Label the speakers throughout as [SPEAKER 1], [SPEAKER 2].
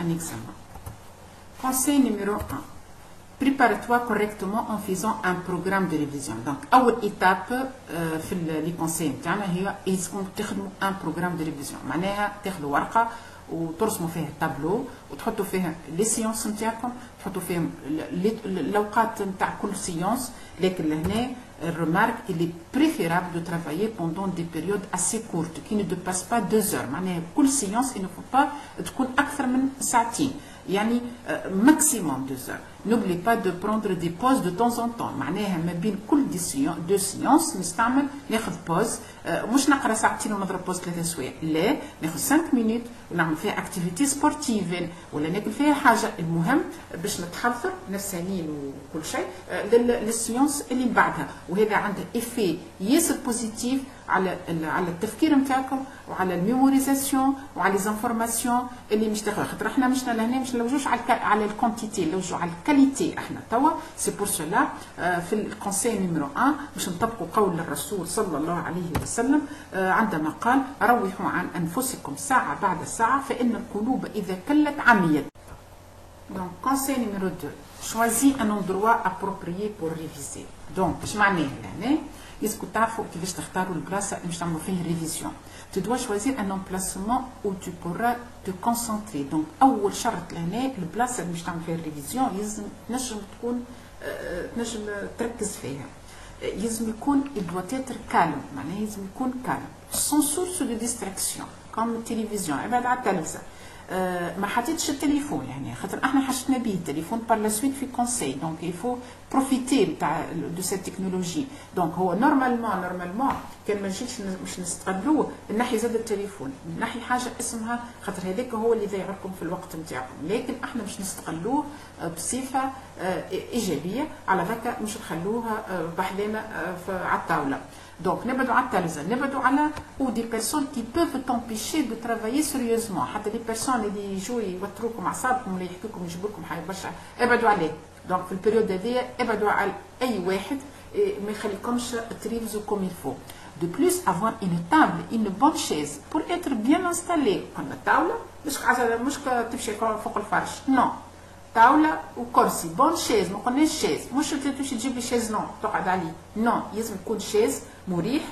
[SPEAKER 1] un examen. Conseil numéro 1. Prépare-toi correctement en faisant un programme de révision. Donc, أول étape في les conseils نتاعنا هي لازمكم تخدموا un programme de révision. معناها تاخذوا ورقة وترسموا فيها تابلو وتحطوا فيها لي سيونس نتاعكم، تحطوا فيهم الاوقات نتاع كل سيونس. لكن لهنا الرمارك il est préférable de travailler pendant des périodes assez courtes qui ne dépassent pas 2 heures. معناها كل سيونس il ne faut pas تكون أكثر من ساعتين، يعني maximum 2 heures. N'oubliez pas de prendre des pauses de temps en temps. معناها ما بين كل دو سيونس نستعمل ناخذ بوز، مش نقرا ساعتين ونضرب بوز 3 سوايع، لا ناخذ 5 مينوت ونعمل فيها اكتيفيتي سبورتيف ولا ناكل فيها حاجه. المهم باش نتحضر نفسانيا وكل شيء للسيونس اللي بعدها، وهذا عنده ايفي ياسر بوزيتيف على التفكير نتاعكم وعلى الميموريزاسيون وعلى لي زانفورماسيون اللي مش تاخذوها. خاطر احنا مش لهنا مش نلوجوش على الكونتيتي، نلوجو على الكاليتي احنا توا. سي بور سولا في الكونساي نيميرو 1 باش نطبقوا قول الرسول صلى الله عليه وسلم عندما قال: روحوا عن انفسكم ساعه بعد ساعه فان القلوب اذا كلت عميت. Donc conseil numéro 2, choisis un endroit approprié pour réviser. Donc اش معناه هنا؟ يسكو تعرفوا كيفاش تختاروا البلاصه اللي باش تعملوا فيه الريفيزيون. Tu dois choisir un emplacement où tu pourras te concentrer. Donc اول شرط لهنا البلاصه اللي باش تعمل فيها الريفيزيون لازم تنجم تركز فيها. لازم يكون il doit être calme، معناها لازم يكون calme sans source de distraction comme التلفزيون. ابعد على التلفزه. ما حطيتش التليفون يعني خاطر احنا حشتنا به التليفون بار لا سويت في كونساي. دونك يفو بروفيتي تاع دو سيت تكنولوجي. دونك هو نورمالمون كان ما نجيش مش نستغلوه نحي زاد التليفون، نحي حاجه اسمها خاطر هذاك هو اللي يضيع لكم في الوقت نتاعكم، لكن احنا مش نستغلوه بصفه ايجابيه. على ذاك مش نخلوها بحذنا على الطاوله. Donc نبعدوا على التلفزة، نبعدوا على ou des personnes qui peuvent t'empêcher de travailler sérieusement. حتى les personnes اللي يجوا يوتروكم اعصابكم ولا يحكيكم يجيبوا لكم حاجه برشا ابعدوا عليه. دونك في البريود هذيا ابعدوا على اي واحد ما يخليكمش تريفزوا comme il faut. De plus, avoir une table, une bonne chaise pour être bien installé. قلنا الطاوله مش تمشي فوق الفرش، نو طاوله وكرسي بون شيز. ما قلناش شيز مش تمشي تجيب لي شيز نو تقعد عليه، نو لازم يكون شيز مريح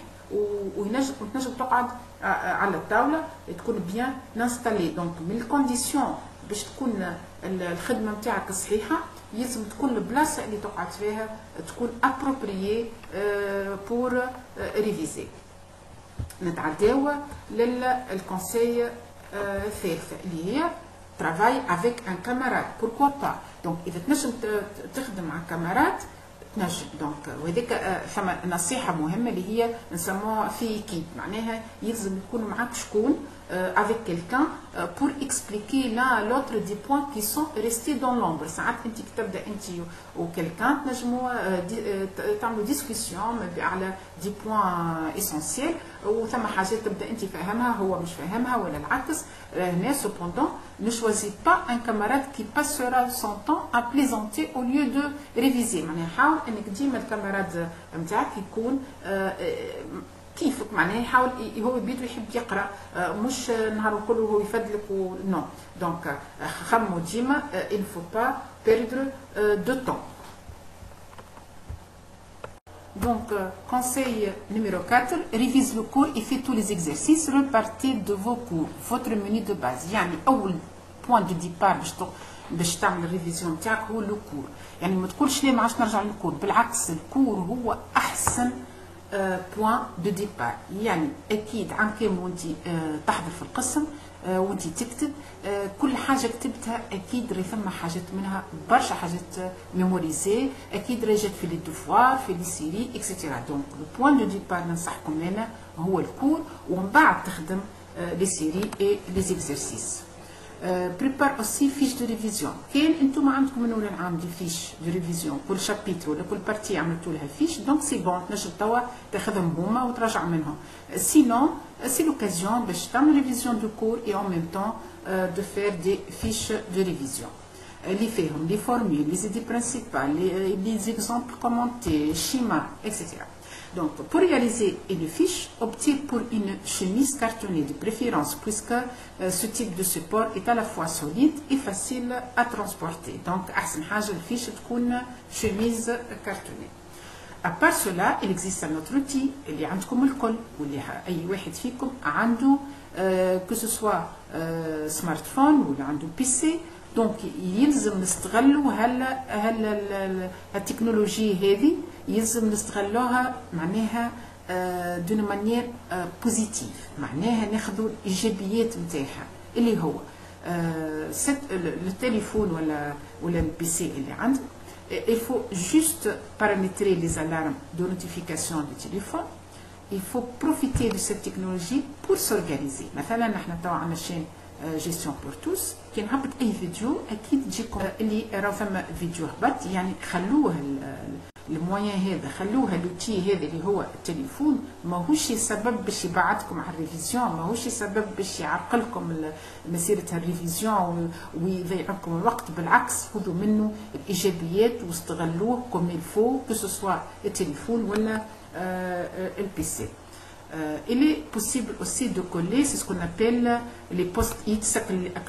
[SPEAKER 1] وتنجم تقعد على الطاوله تكون بيان انستالي. دونك من الكونديسيون باش تكون الخدمه نتاعك صحيحه لازم تكون البلاصه اللي تقعد فيها تكون ابروبريي بور ريفيزي. نتعداو للكونساي الثالثه اللي هي travail avec un camarade. Pourquoi pas? Donc إذا تنجم تخدم مع كاميرات تنجم. دونك وهذيك ثم نصيحة مهمة اللي هي نسموها في كيب، معناها يلزم يكون معك شكون avec quelqu'un pour expliquer l'un à l'autre des points qui sont restés dans l'ombre. ساعات انت تبدا انت وكلكان تنجموا تعملوا ديسكسيون على دي بوين اسونسيال، وثم حاجات تبدا انت فاهمها هو مش فاهمها ولا العكس. هنا سوبوندون ne choisis pas un camarade qui passera son temps à plaisanter au lieu de réviser. معناها حاول انك ديما الكاميراد نتاعك يكون كيفك، معناها يحاول هو بيدو يحب يقرا مش نهار كله هو يفدلك نو. دونك خمو ديما il faut pas perdre de temps. Donc conseil numéro 4, révise le cours et fais tous les exercices repartis de vos cours. Votre menu de base يعني اول point de départ باش تعمل الريفيزيون تاعك هو لو كور. يعني ما تقولش ليه ما عادش نرجع للكور، بالعكس الكور هو احسن بوان دو ديبار. يعني اكيد عن كام وانت تحضر في القسم وانت تكتب كل حاجه كتبتها اكيد راه ثم حاجات منها برشا حاجات ميموريزي، اكيد راجت في لي دوفوار في لي سيري اكسيتيرا. دونك لو بوان دو ديبار ننصحكم انا هو الكور، ومن بعد تخدم لي سيري اي لي زيكزرسيس. بريبار اوسي فيش دو ريفيزيون. كاين انتم عندكم من اول العام دي فيش دو ريفيزيون، كل شابيتر ولا كل بارتي عملتوا لها فيش، دونك سي بون تنجم توا تاخذهم هما وتراجع منهم. سينون سي لوكازيون باش تعمل ريفيزيون دو كور اي ان ميم طون دو فير دي فيش دو ريفيزيون. اللي فيهم لي فورمول لي زيدي برينسيبال لي زيكزامبل كومونتي شيما etc. Donc, pour réaliser une fiche, optez pour une chemise cartonnée de préférence, puisque ce type de support est à la fois solide et facile à transporter. Donc, أحسن حاجة الفيش تكون chemise cartonnée. À part cela, il existe un autre outil اللي عندكم الكل واللي أي واحد فيكم عنده que ce soit smartphone ولا عنده PC. دونك يلزم نستغلوا التكنولوجيا هذه يلزم نستغلوها معناها دون مانيير بوزيتيف، معناها ناخذوا الايجابيات نتاعها اللي هو التليفون ولا البيسي اللي عندك. il faut juste paramétrer les alarmes de notification du téléphone. Il faut profiter de cette technologie pour s'organiser. مثلا نحن توا عندنا شين جيستيون بور توس، كي نهبط اي فيديو اكيد تجيكم اللي راه فما فيديو هبط، يعني خلوه المويان هذا، خلوها لوتي هذا اللي هو التليفون ماهوش سبب باش يبعثكم على الريفيزيون، ماهوش سبب باش يعرقلكم مسيره الريفيزيون ويضيعكم الوقت، بالعكس خذوا منه الايجابيات واستغلوه كوم الفو كو سوا التليفون ولا البيسي. Il est possible aussi de coller, c'est ce qu'on appelle les post-it,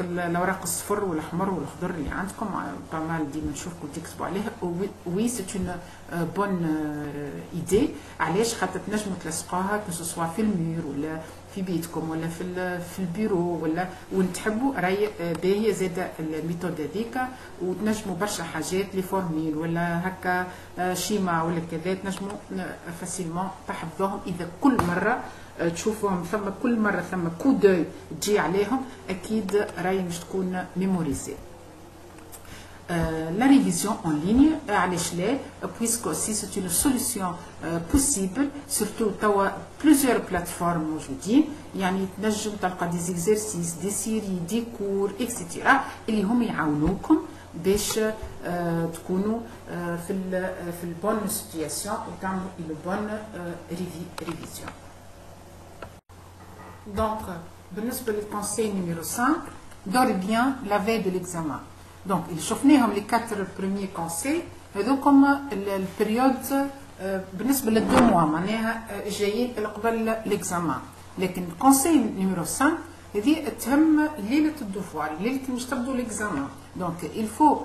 [SPEAKER 1] الأوراق الصفر والأحمر والأخضر اللي عندكم pas mal ديما نشوفكم تكتبوا عليها. Oui, c'est une bonne idée. علاش؟ خاطر تنجموا تلصقوها que ce soit في المير ولا في بيتكم ولا في البيرو ولا وين تحبوا. راهي باهيه زاده الميثود هذيك، وتنجموا برشا حاجات لي فورميل ولا هكا شيما ولا كذا تنجموا فاسيلمون تحفظوهم. اذا كل مره تشوفوهم ثم كل مره ثم كو دوي تجي عليهم اكيد راهي مش تكون ميموريزي. La révision en ligne, puisque aussi c'est une solution possible, surtout توا plusieurs plateformes موجودين، يعني تنجم تلقى des exercices, des séries, des cours, etc. اللي هم يعاونوكم باش تكونوا في البون سيتوياسيون وتعملوا البون ريفيزيون. Donc, بالنسبة للconseil numéro 5, dors bien la veille de l'examen. دونك شفناهم لي 4 بريمير كونساي هذوكم البريود بالنسبه للدو موا معناها جايين قبل ليكزامان. لكن كونساي نيميرو 5 هذه تهم ليله الدوفوار، ليله باش تبدو ليكزامان. دونك الفو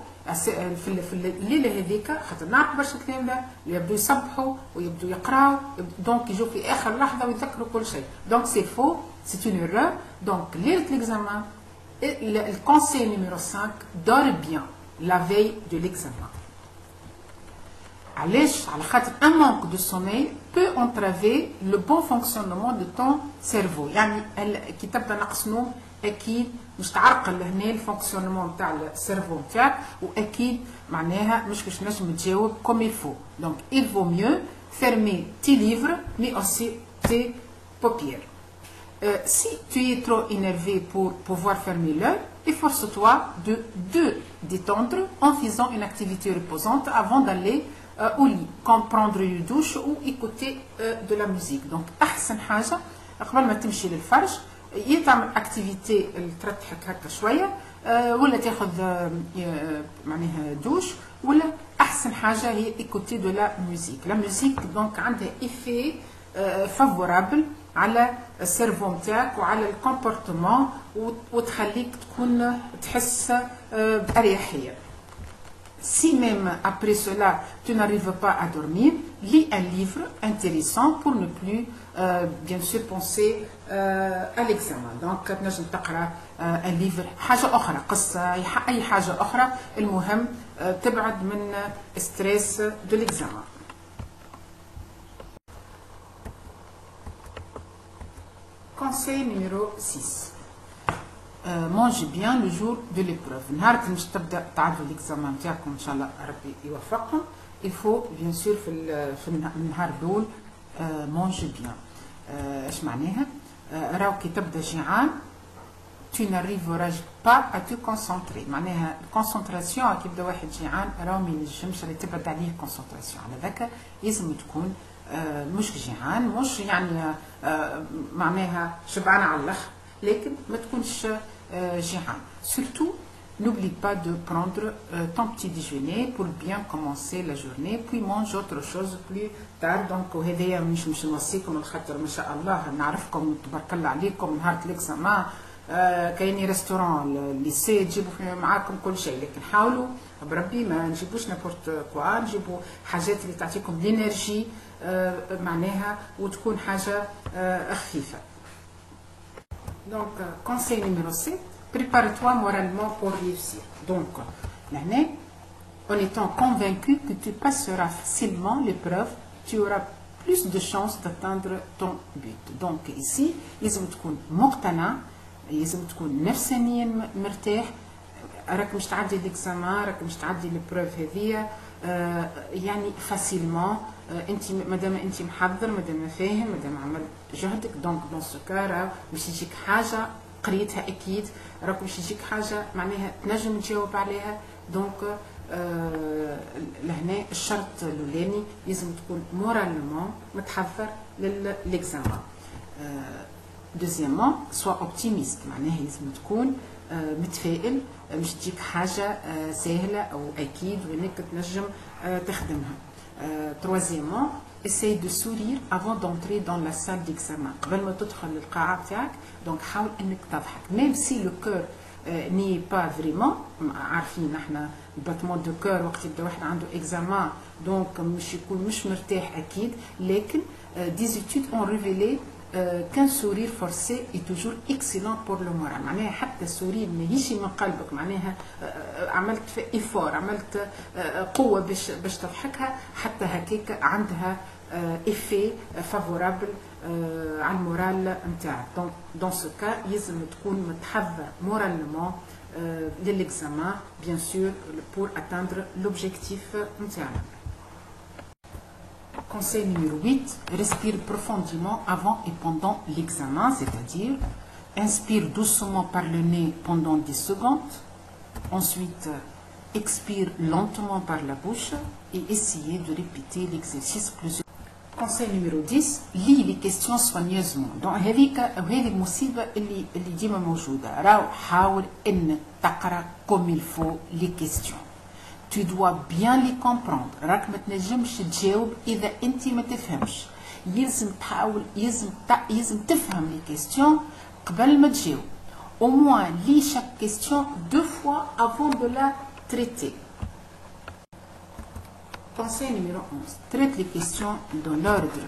[SPEAKER 1] في الليله هذيك خاطر نعرف برشا تلامذه يبدو يصبحوا ويبدو يقراوا، دونك يجوا في اخر لحظه ويذكروا كل شيء. دونك سي فو، سي اون ايرور. دونك ليله ليكزامان le conseil numéro 5, dors bien la veille de l'examen. Un manque de sommeil peut entraver le bon fonctionnement de ton cerveau. يعني كي تبدا نقص نوم اكيد مش تعرقل هنا الفونكسيونمون تاع السيرفو نتاعك، واكيد معناها مش باش نجم تجاوب comme il faut. Donc il vaut mieux fermer tes livres mais aussi tes paupières. Si tu es trop énervé pour pouvoir fermer l'œil, efforce-toi de détendre en faisant une activité reposante avant d'aller au lit, comme prendre une douche ou écouter de la musique. Donc, أحسن حاجة قبل ما تمشي للفرش يتعمل activité ترتحك هكا شوية، ولا تاخذ معناها دوش، ولا أحسن حاجة هي écouter de la musique. La musique donc عندها effet favorable على السيرفو نتاعك وعلى الكومبورتمون وتخليك تكون تحس بأريحية. Si même après cela tu n'arrives pas à dormir, lis un livre intéressant pour ne plus bien sûr penser à l'examen. Donc تنجم تقرا un livre حاجة أخرى، قصة أي حاجة أخرى، المهم تبعد من ستريس de l'examen. Conseil numéro 6. Mange bien le jour de l'épreuve. نهار اللي باش تبدا تعدوا ليكزامان تاعكم ان شاء الله ربي يوفقكم. Il faut bien sûr في النهار الاول mange bien. ايش معناها؟ راهو كي تبدا جيعان tu n'arriveras pas à te concentrer. معناها الكونسنتراسيون كي يبدا واحد جيعان راهو ما ينجمش تبعد عليه الكونسنتراسيون، على ذاك لازم تكون مش جيعان، مش يعني معناها شبعان على الاخر، لكن ما تكونش جيعان. سورتو n'oublie pas de prendre ton petit déjeuner pour bien commencer la journée, puis mange autre chose plus tard. Donc وهذايا مش نوصيكم الخاطر ما شاء الله نعرفكم تبارك الله عليكم نهار الاكزامان كاينين ريستوران الليسي تجيبوا معاكم كل شيء، لكن حاولوا بربي ما نجيبوش نابورت كوا، نجيبوا حاجات اللي تعطيكم لينيرجي معناها وتكون حاجه خفيفه. Donc conseil numéro 7, prépare-toi moralement pour réussir. Donc là, en étant convaincu que tu passeras facilement l'épreuve, tu auras plus de chances d'atteindre ton but. Donc ici لازم تكون مقتنع، لازم تكون نفسانيا مرتاح، راك مش تعدي ليكزامان، راك مش تعدي ليبروف هذيا يعني فاسيلمون. انت مادام انت محضر، مادام فاهم، مادام عملت جهدك، دونك دون سو كا راه باش تجيك حاجه قريتها اكيد، راك باش تجيك حاجه معناها تنجم تجاوب عليها. دونك لهنا الشرط الاولاني لازم تكون مورالمون متحضر للاكزامان. دوزيامون سوا اوبتيميست، معناها لازم تكون متفائل، مش تجيك حاجه سهله او اكيد وانك تنجم تخدمها. Troisièmement, essaye de sourire avant d'entrer dans la salle d'examen. قبل ما تدخل للقاعة تاعك، دونك حاول انك تضحك. Même si le cœur n'est pas vraiment، عارفين احنا الباتمون دو كور وقت يبدا واحد عنده اكزامان دونك مش يكون مش مرتاح اكيد، لكن des études ont révélé qu'un sourire forcé est toujours excellent pour le moral. معناها حتى السورير ماهيش من قلبك، معناها عملت في ايفور، عملت قوه باش تضحكها، حتى هكاك عندها افي فافورابل على المورال نتاعك. دونك دون سو كا لازم تكون متحضر مورالمون للاكزامان بيان سور pour atteindre l'objectif نتاعنا. Conseil numéro 8, respire profondément avant et pendant l'examen, c'est-à-dire inspire doucement par le nez pendant 10 secondes, ensuite expire lentement par la bouche et essayez de répéter l'exercice plusieurs fois. Conseil numéro 10, lis les questions soigneusement. Donc هذه المصيبة اللي ديما موجودة، راهو حاول ان تقرا comme il faut les questions. Tu dois bien les comprendre. راك ما تنجمش تجاوب اذا انت ما تفهمش. لازم تحاول لازم تفهم لي كيستيون قبل ما تجاوب. Au moins lis chaque question 2 fois avant de la traiter. Conseil numéro 11. Traite les questions dans l'ordre.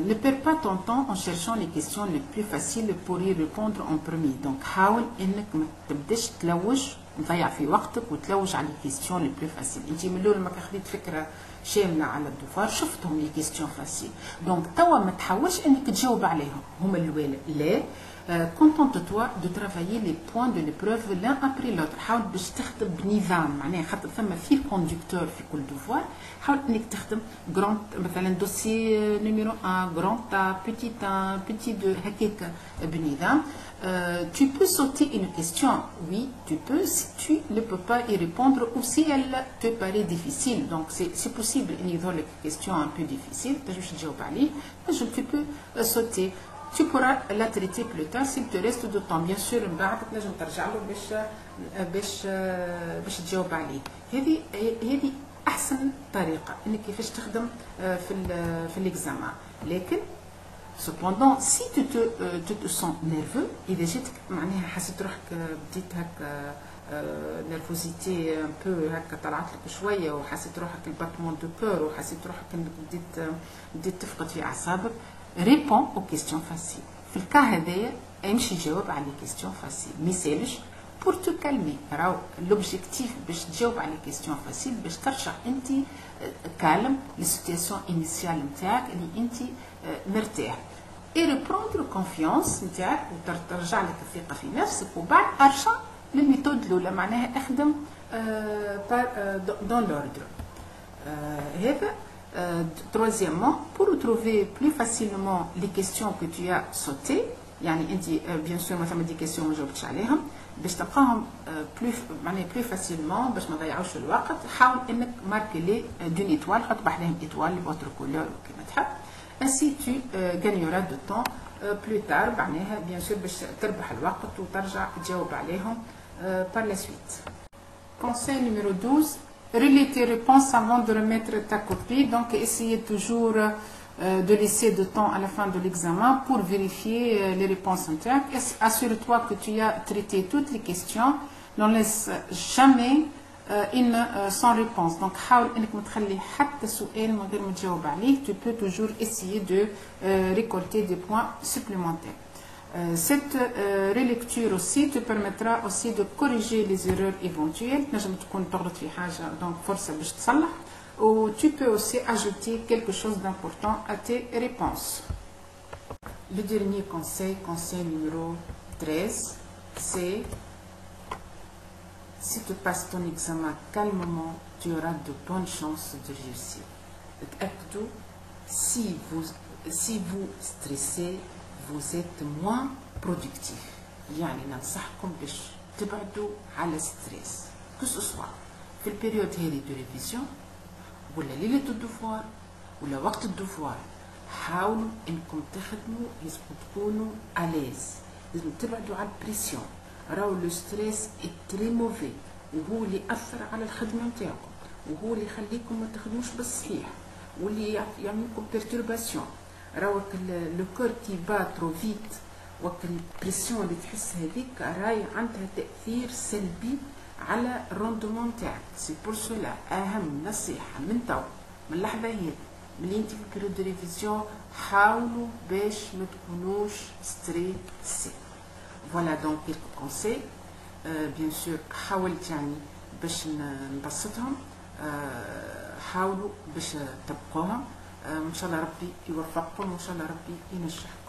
[SPEAKER 1] Ne perds pas ton temps en cherchant les questions les plus faciles pour y répondre en premier. Donc حاول انك ما تبداش تلوج نضيع في وقتك وتلوج على لي كيستيون لي بلو فاسيل. انت من الاول ما خديت فكره شامله على الدفار، شفتهم لي كيستيون فاسيل، دونك توا ما تحاولش انك تجاوب عليهم هما الاوائل، لا contente-toi de travailler les points de l'épreuve l'un après l'autre. حاول باش تخدم بنظام، معناها خاطر ثم فيل كوندكتور في كل دفوار، حاول انك تخدم جراند مثلا دوسي نيميرو 1 جراند بيتي 2 هكاك بنظام. Tu peux sauter une question, oui, tu peux, si tu ne peux pas y répondre ou si elle te paraît difficile. Donc c'est possible, il y a des questions un peu difficiles, tu peux sauter. Tu pourras la traiter plus tard s'il te reste de temps. Bien sûr, من بعد تنجم ترجع له باش تجاوب عليه. هذه أحسن طريقة إنك كيفاش تخدم في الإكزامان. لكن cependant si tu te sens nerveux إذا جاتك معناها حسيت روحك بديت هكا نيرفوزيتي ان بو هكا طلعت لك شويه وحسيت روحك الباتمون دو كور وحسيت روحك انك بديت تفقد في اعصابك، ريبون او كيستيون فاسيل. في الكا هذايا امشي جاوب على لي كيستيون فاسيل، ما يسالش بور تو كالمي. راهو لوبجيكتيف باش تجاوب على لي كيستيون فاسيل باش ترجع انت كالم لي سيتياسيون انيسيال نتاعك اللي انت مرتاح، اي ريبروندر كونفيونس نتاعك وترجع لك الثقه في نفسك، وبعد ارجع للميثود الاولى معناها اخدم دون لوردر. هذا troisièmement pour trouver plus facilement les questions que tu as sautées، يعني انت بيان سور مثلا دي كيسيون ما جاوبتش عليهم باش تلقاهم معناها بلو فاسيلمون باش ما نضيعوش الوقت، حاول انك ماركي لي دون ايتوال، حط بحدهم ايتوال بوتر كولور كيما تحب، ainsi tu gagneras de temps plus tard معناها بيان سور باش تربح الوقت وترجع تجاوب عليهم par la suite. Conseil numéro 12, relis tes réponses avant de remettre ta copie. Donc, essayez toujours de laisser de temps à la fin de l'examen pour vérifier les réponses internes. Assure-toi que tu as traité toutes les questions. N'en laisse jamais une sans réponse. Donc, tu peux toujours essayer de récolter des points supplémentaires. Cette relecture aussi te permettra aussi de corriger les erreurs éventuelles. Donc, ou tu peux aussi ajouter quelque chose d'important à tes réponses. Le dernier conseil, conseil numéro 13, c'est si tu passes ton examen calmement, tu auras de bonnes chances de réussir. Si vous stressez, vous êtes moins productif. يعني ننصحكم باش تبعدوا على الستريس que ce soit في البيريود هذه دو ريفيزيون ولا ليلة الدفوار ولا وقت الدفوار. حاولوا انكم تخدموا لازم تكونوا أليز، لازم تبعدوا على البريسيون. راهو لو ستريس تري موفي وهو اللي يأثر على الخدمة نتاعكم وهو اللي يخليكم ما تخدموش بالصحيح واللي يعمل لكم بيرتورباسيون. راهو لو كور كي با ترو فيت وقت البريسيون اللي تحس هذيك راهي عندها تأثير سلبي على الروندومون تاعك. سي بور سولا اهم نصيحه من تو من اللحظه هي ملي انت في البيريود دو ريفيزيون حاولوا باش ما تكونوش ستريسي. فوالا دونك كيلكو كونساي. بيان سور حاولت يعني باش نبسطهم. حاولوا باش تبقوهم. ان شاء الله ربي يوفقكم وان شاء الله ربي ينجحكم.